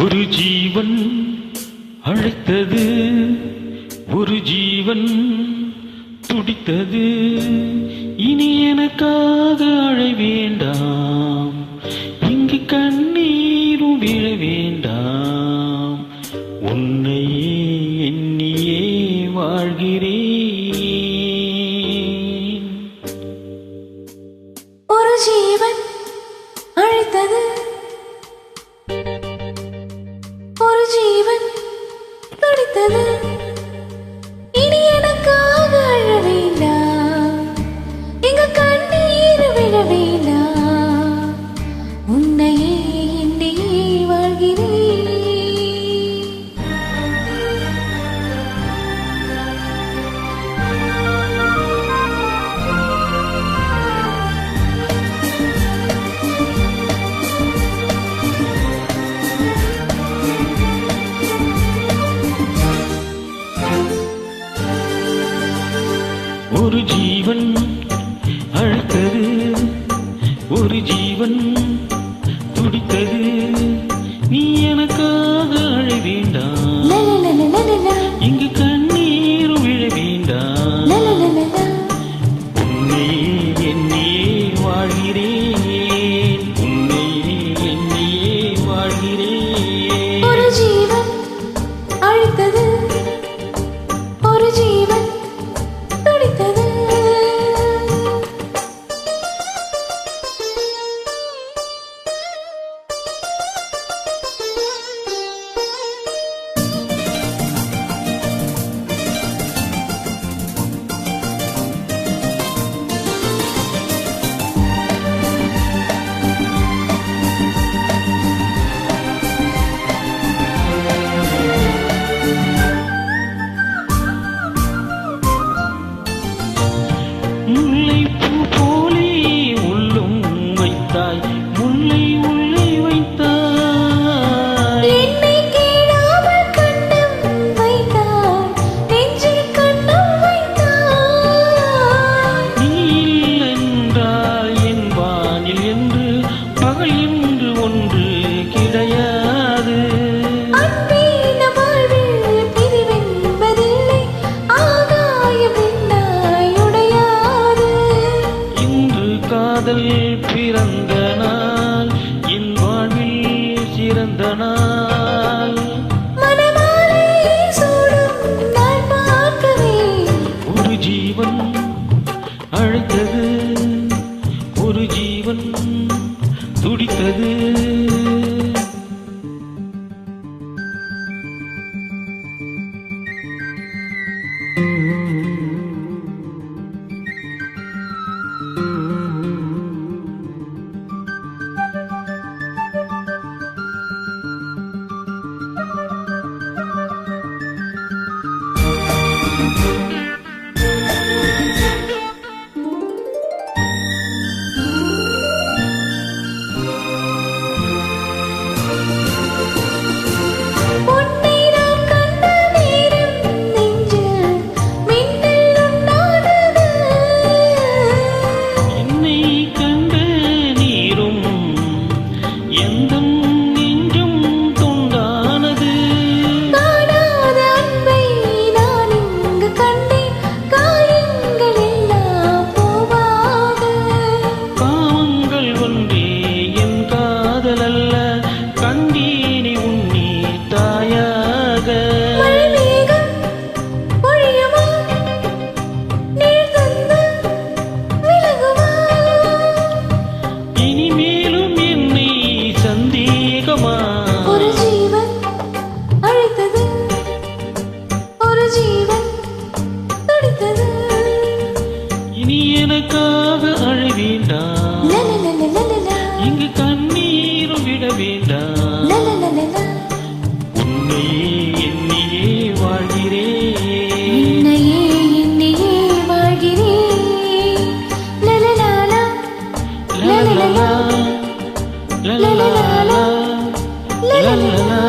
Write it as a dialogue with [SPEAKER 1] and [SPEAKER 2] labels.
[SPEAKER 1] ஒரு ஜீவன் அழைத்தது, ஒரு ஜீவன் துடித்தது. இனி எனக்காக அழ வேண்டாம், இங்கு கண்ணீரும் விழ வேண்டாம். உன்னையே எண்ணியே வாழ்கிறேன்.
[SPEAKER 2] ஒரு ஜீவன் அழைத்தது, ஒரு ஜீவன் துடித்தது. இனி எனக்காக அழ வேண்டாம், இங்கு கண்ணீர் விழ வேண்டாம். உன்னையே எண்ணியே வாழ்கிறேன்.
[SPEAKER 1] ஒரு ஜீவன் அழைத்தது, ஒரு ஜீவன் துடித்தது. நீ எனக்காக அழ வேண்டாம், இங்கு கண்ணீர் விழ வேண்டாம். உன்னையே எண்ணியே வாழ்கிறேன், உன்னையே எண்ணியே வாழ்கிறேன்.
[SPEAKER 2] ஒரு ஜீவன் அழைத்தது, ஒரு ஜீவன் துடித்தது.
[SPEAKER 1] முல்லைப்பூ போலே உள்ளும் வைத்தாய், முல்லை உள்ளே வைத்தாய்.
[SPEAKER 2] என்னை கேளாமல் கண்ணம் வைத்தாய், நெஞ்சில் கண்ணம் வைத்தாய்.
[SPEAKER 1] நீ இல்லென்றால் என் வானில் என்று பகல் என்று ஒன்று கிடையாது.
[SPEAKER 2] அன்பே நம் வாழ்வில் பிரிவென்பதில்லை, ஆகாயம் விண்ணாய் உடையாது.
[SPEAKER 1] இன்று காதல் பிறந்த நாள், என் வாழ்வில் சிறந்த நாள்.
[SPEAKER 2] மணமாலை சூடும் நாள் பார்க்கவே.
[SPEAKER 1] ஒரு ஜீவன் அழைத்தது, ஒரு ஜீவன் துடித்தது.
[SPEAKER 2] உன்னை நான் கண்ட நேரம் நெஞ்சில் மின்னல் உண்டானது.
[SPEAKER 1] என்னை கண்ட நீரும் எந்தன் நெஞ்சும் துண்டானது.
[SPEAKER 2] காணாத அன்பை நான் இங்கு கண்டேன், காயங்கள் எல்லாம் போவாக.
[SPEAKER 1] காமங்கள் ஒன்றே என் காதல் அல்ல, கண்டீனி உன்னே தாயாக.
[SPEAKER 2] மழைமேகம் பொழியுமா, நீர் தந்து விலகுமா.
[SPEAKER 1] இனிமேலும் என்னை சந்தேகமா?
[SPEAKER 2] ஒரு ஜீவன் அழைத்தது, ஒரு ஜீவன் துடித்தது.
[SPEAKER 1] இனி எனக்காக அழ வேண்டாம்,
[SPEAKER 2] லலலலலலலா,
[SPEAKER 1] இங்கு கண்ணீரும் விட வேண்டாம்.
[SPEAKER 2] லலலலலா.
[SPEAKER 1] உன்னையே எண்ணியே வாழ்கிறேன்,
[SPEAKER 2] உன்னையே எண்ணியே வாழ்கிறேன். லலலாலா,
[SPEAKER 1] லலலலா, லலலலா, லலலலா.